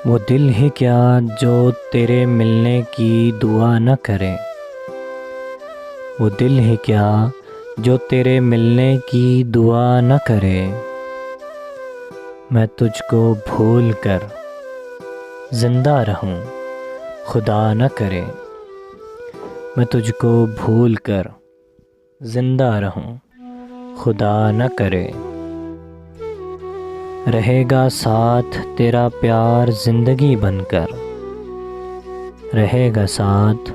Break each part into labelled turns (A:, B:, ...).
A: वो दिल ही क्या जो तेरे मिलने की दुआ न करे। वो दिल ही क्या जो तेरे मिलने की दुआ न करे। मैं तुझको भूल कर जिंदा रहूं, खुदा न करे। मैं तुझको भूल कर जिंदा रहूं, खुदा न करे। रहेगा साथ तेरा प्यार ज़िंदगी बनकर। रहेगा साथ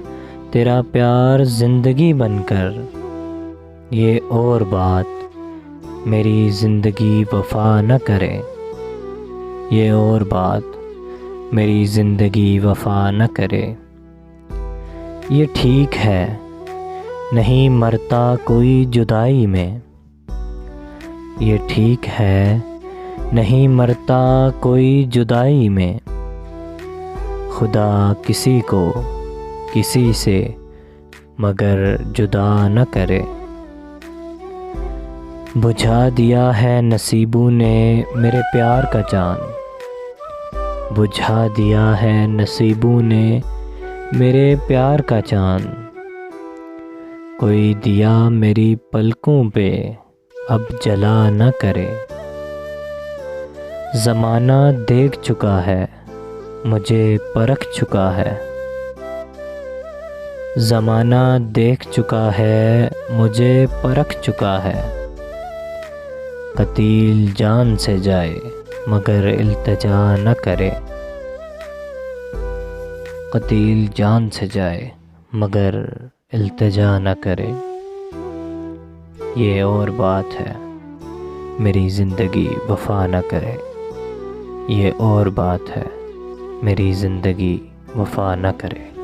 A: तेरा प्यार ज़िंदगी बनकर। ये और बात मेरी ज़िंदगी वफ़ा न करे। ये और बात मेरी ज़िंदगी वफ़ा न करे। ये ठीक है नहीं मरता कोई जुदाई में। ये ठीक है नहीं मरता कोई जुदाई में। खुदा किसी को किसी से मगर जुदा न करे। बुझा दिया है नसीबों ने मेरे प्यार का चाँद। बुझा दिया है नसीबों ने मेरे प्यार का चाँद। कोई दिया मेरी पलकों पे अब जला न करे। ज़माना देख चुका है मुझे परख चुका है। ज़माना देख चुका है मुझे परख चुका है। कतील जान से जाए मगर इल्तिजा न करे। कतील जान से जाए मगर इल्तिजा न करे। ये और बात है मेरी ज़िंदगी वफ़ा न करे। ये और बात है मेरी ज़िंदगी वफ़ा न करे।